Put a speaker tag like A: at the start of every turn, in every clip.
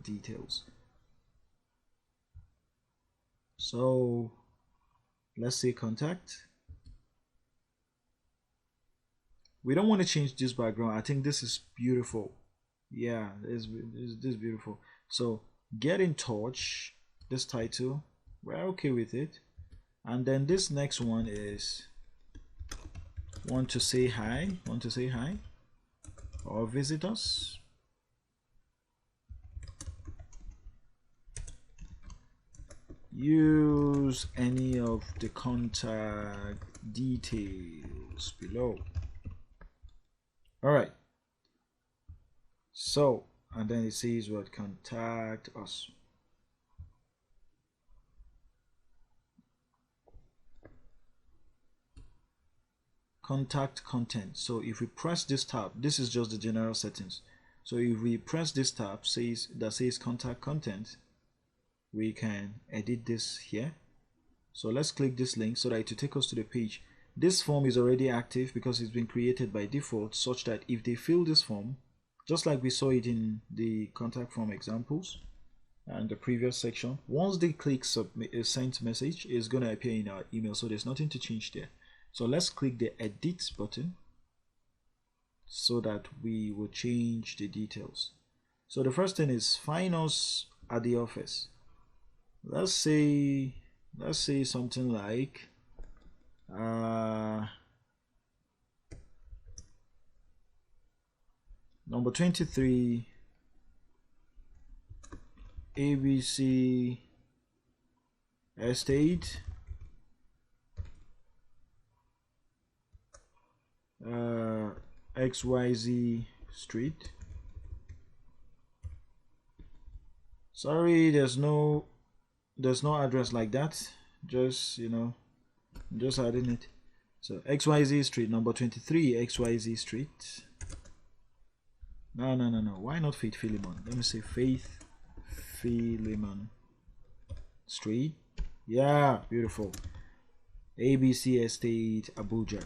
A: details. So let's say contact. We don't want to change this background. I think this is beautiful. Yeah, this is beautiful. So get in touch, this title, we're okay with it. And then this next one is want to say hi or visit us. Use any of the contact details below. All right, so and then it says what, contact us. Contact content. So if we press this tab, this is just the general settings. So if we press this tab that says contact content, we can edit this here. So let's click this link so that it will take us to the page. This form is already active because it's been created by default, such that if they fill this form, just like we saw it in the contact form examples and the previous section, once they click submit, a sent message is going to appear in our email. So there's nothing to change there. So let's click the edit button so that we will change the details. So the first thing is find us at the office. Let's say something like number 23 ABC Estate, XYZ Street. Sorry, there's no address like that, just just adding it. So XYZ Street, number 23 XYZ Street. No, why not Faith Philemon? Let me say Faith Philemon Street. Yeah, beautiful. ABC Estate, Abuja,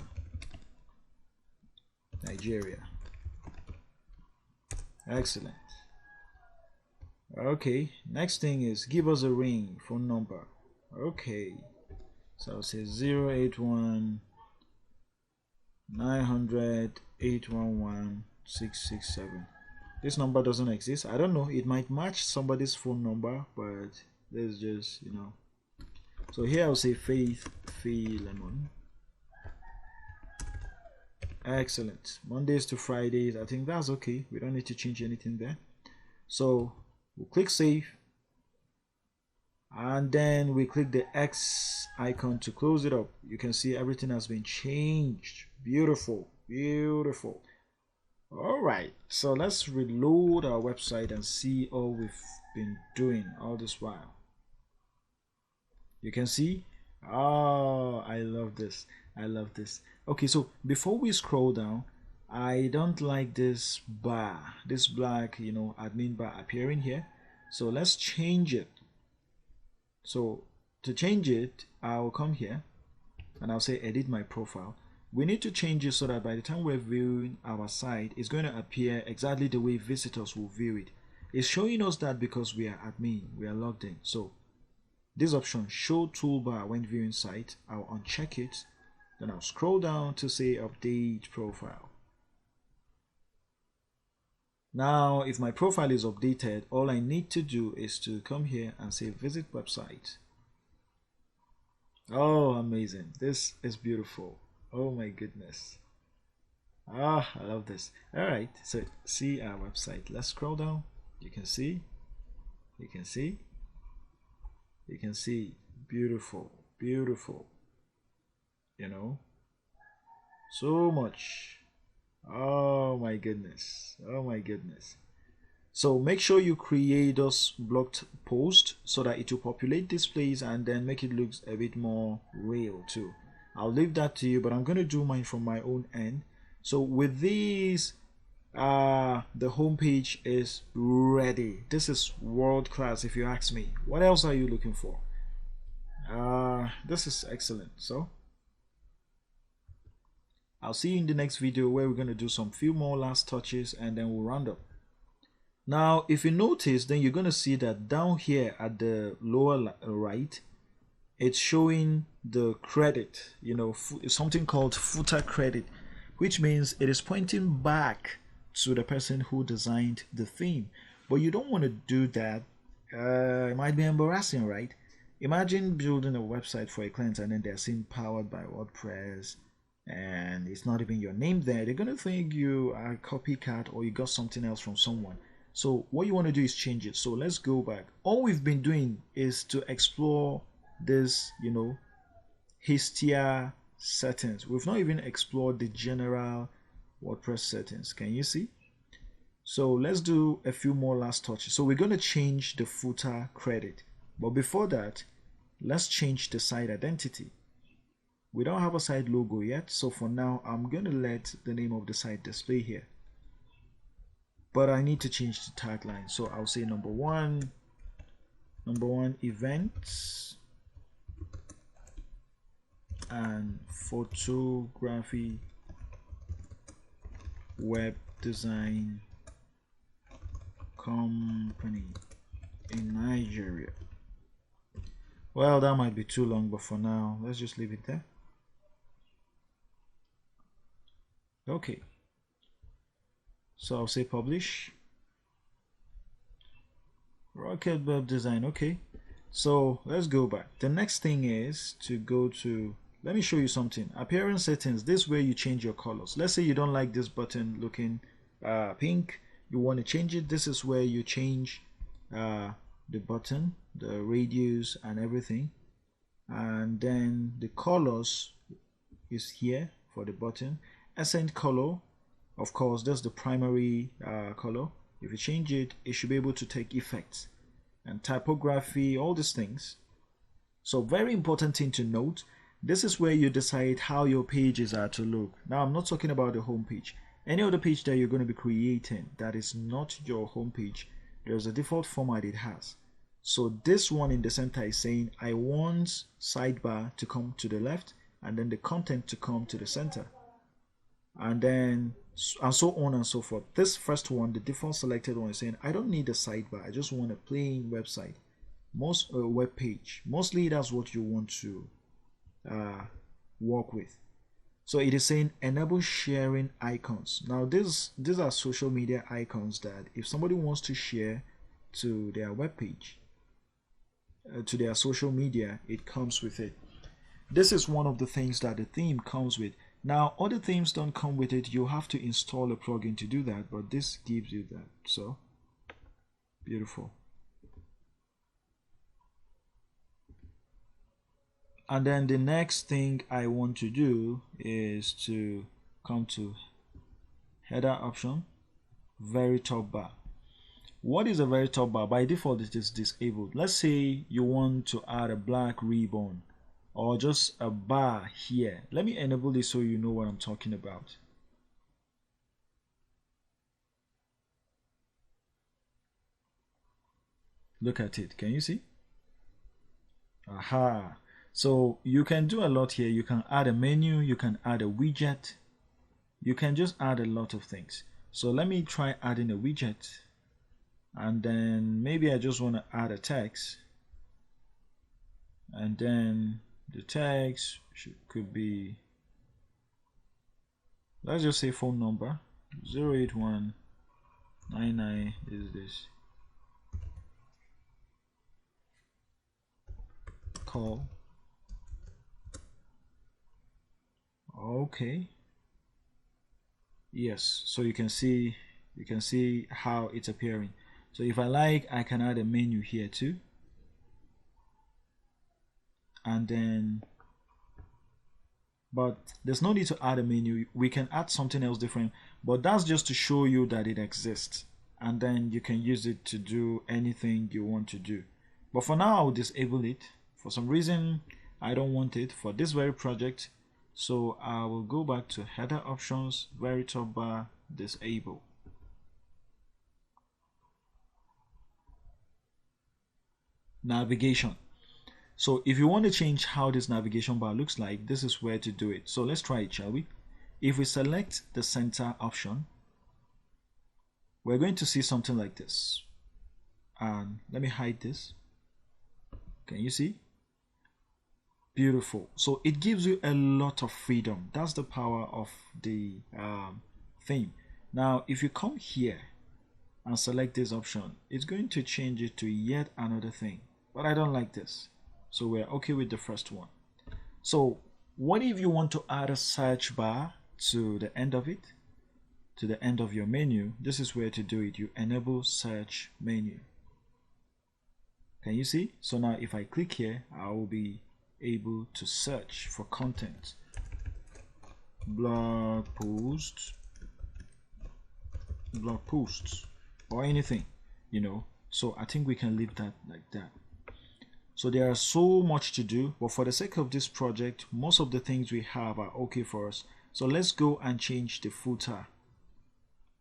A: Nigeria. Excellent. Okay, next thing is give us a ring, phone number. Okay, so I'll say 081 900 811 667. This number doesn't exist. I don't know, it might match somebody's phone number, but let's just so here I'll say Faith Philemon. Excellent. Mondays to Fridays, I think that's okay. We don't need to change anything there. So we'll click save, and then we click the X icon to close it up. You can see everything has been changed. Beautiful, beautiful. All right, so let's reload our website and see all we've been doing all this while. You can see, oh, I love this. Okay, so before we scroll down, I don't like this bar, this black admin bar appearing here. So let's change it. So to change it, I'll come here and I'll say edit my profile. We need to change it so that by the time we're viewing our site, it's going to appear exactly the way visitors will view it. It's showing us that because we are admin, we are logged in. So this option, show toolbar when viewing site, I'll uncheck it. Then I'll scroll down to say update profile. Now, if my profile is updated, all I need to do is to come here and say visit website. Oh, amazing. This is beautiful. Oh my goodness. Ah, I love this. All right, so see our website. Let's scroll down. You can see. Beautiful, beautiful. So much. Oh my goodness. So make sure you create those blocked posts so that it will populate this place and then make it look a bit more real too. I'll leave that to you, but I'm going to do mine from my own end. So with these, the homepage is ready. This is world class if you ask me. What else are you looking for? This is excellent. So I'll see you in the next video where we're going to do some few more last touches and then we'll round up. Now, if you notice, then you're going to see that down here at the lower right, it's showing the credit, something called footer credit, which means it is pointing back to the person who designed the theme. But you don't want to do that. It might be embarrassing, right? Imagine building a website for a client and then they're saying powered by WordPress and it's not even your name there. They're going to think you are a copycat or you got something else from someone. So what you want to do is change it. So let's go back. All we've been doing is to explore this, Histia settings. We've not even explored the general WordPress settings. Can you see? So let's do a few more last touches. So we're going to change the footer credit. But before that, let's change the site identity. We don't have a site logo yet. So for now, I'm going to let the name of the site display here. But I need to change the tagline. So I'll say number one events and photography web design company in Nigeria. Well, that might be too long, but for now, let's just leave it there. Okay. So I'll say publish. Rocket Web Design. Okay. So let's go back. The next thing is to go to, let me show you something. Appearance settings. This is where you change your colors. Let's say you don't like this button looking pink. You want to change it. This is where you change the button, the radius and everything. And then the colors is here for the button. Accent color, of course, that's the primary color. If you change it, it should be able to take effects. And typography, all these things. So very important thing to note, this is where you decide how your pages are to look. Now I'm not talking about the home page. Any other page that you're going to be creating that is not your home page, there's a default format it has. So this one in the center is saying I want sidebar to come to the left and then the content to come to the center. And then and so on and so forth. This first one, the default selected one, is saying I don't need a sidebar. I just want a plain website, web page. Mostly that's what you want to work with. So it is saying enable sharing icons. Now these are social media icons that if somebody wants to share to their web page, to their social media, it comes with it. This is one of the things that the theme comes with. Now, other themes don't come with it. You have to install a plugin to do that, but this gives you that. So, beautiful. And then the next thing I want to do is to come to header option, very top bar. What is a very top bar? By default, it is disabled. Let's say you want to add a black ribbon or just a bar here. Let me enable this so you know what I'm talking about. Look at it. Can you see? Aha. So you can do a lot here. You can add a menu. You can add a widget. You can just add a lot of things. So let me try adding a widget. And then maybe I just want to add a text. And then the text could be, let's just say phone number 08199 is this. Call. Okay. Yes, so you can see how it's appearing. So if I like, I can add a menu here too. And then, but there's no need to add a menu. We can add something else different, but that's just to show you that it exists, and then you can use it to do anything you want to do. But for now, I'll disable it. For some reason, I don't want it for this very project, so I will go back to header options, very top bar, disable. Navigation. So if you want to change how this navigation bar looks like, this is where to do it. So let's try it, shall we? If we select the center option, we're going to see something like this. And let me hide this. Can you see? Beautiful. So it gives you a lot of freedom. That's the power of the theme. Now, if you come here and select this option, it's going to change it to yet another thing. But I don't like this. So we're okay with the first one. So what if you want to add a search bar to the end of it? To the end of your menu, this is where to do it. You enable search menu. Can you see? So now if I click here, I will be able to search for content, blog posts, or anything, you know. So I think we can leave that like that. So there are so much to do, but for the sake of this project, most of the things we have are okay for us. So let's go and change the footer.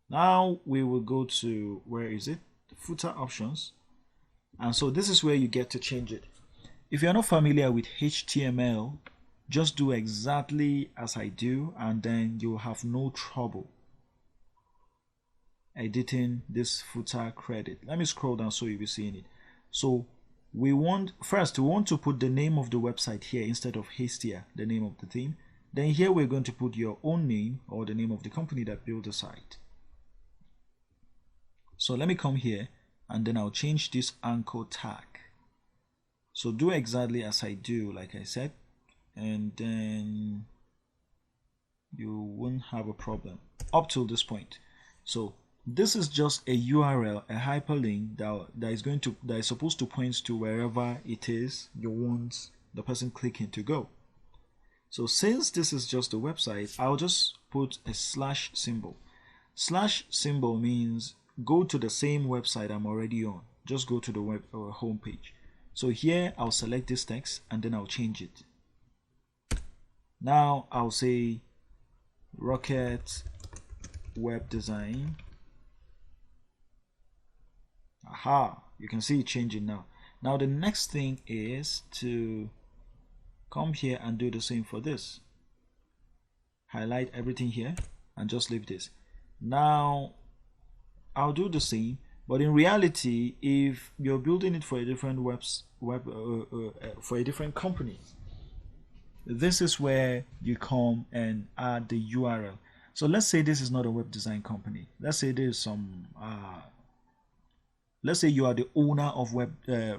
A: Now we will go to, where is it? The footer options. And so this is where you get to change it. If you're not familiar with HTML, just do exactly as I do, and then you'll have no trouble editing this footer credit. Let me scroll down so you'll be seeing it. So we want to put the name of the website here instead of Hastia, the name of the theme. Then here we're going to put your own name or the name of the company that built the site. So let me come here and then I'll change this anchor tag. So do exactly as I do, like I said, and then you won't have a problem up till this point. So this is just a URL, a hyperlink that is supposed to point to wherever it is you want the person clicking to go. So since this is just a website, I'll just put a slash symbol. Slash symbol means go to the same website I'm already on. Just go to the web home page. So here I'll select this text and then I'll change it. Now I'll say Rocket Web Design. Aha, you can see it changing now. Now the next thing is to come here and do the same for this. Highlight everything here and just leave this. Now I'll do the same, but in reality, if you're building it for a different for a different company, this is where you come and add the URL. So let's say this is not a web design company. Let's say there's some let's say you are the owner of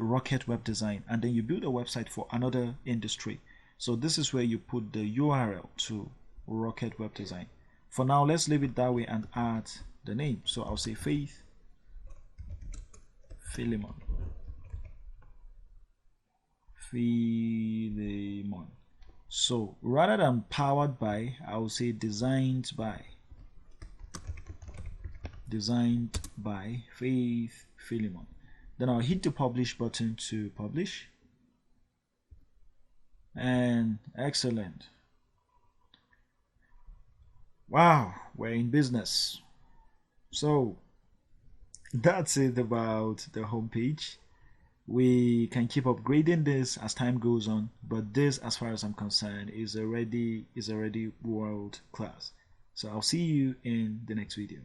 A: Rocket Web Design, and then you build a website for another industry. So this is where you put the URL to Rocket Web Design. For now, let's leave it that way and add the name. So I'll say Faith Philemon. So rather than powered by, I will say designed by Faith Philemon. Then I'll hit the publish button to publish. And excellent. Wow, we're in business. So that's it about the homepage. We can keep upgrading this as time goes on, but this, as far as I'm concerned, is already world class. So I'll see you in the next video.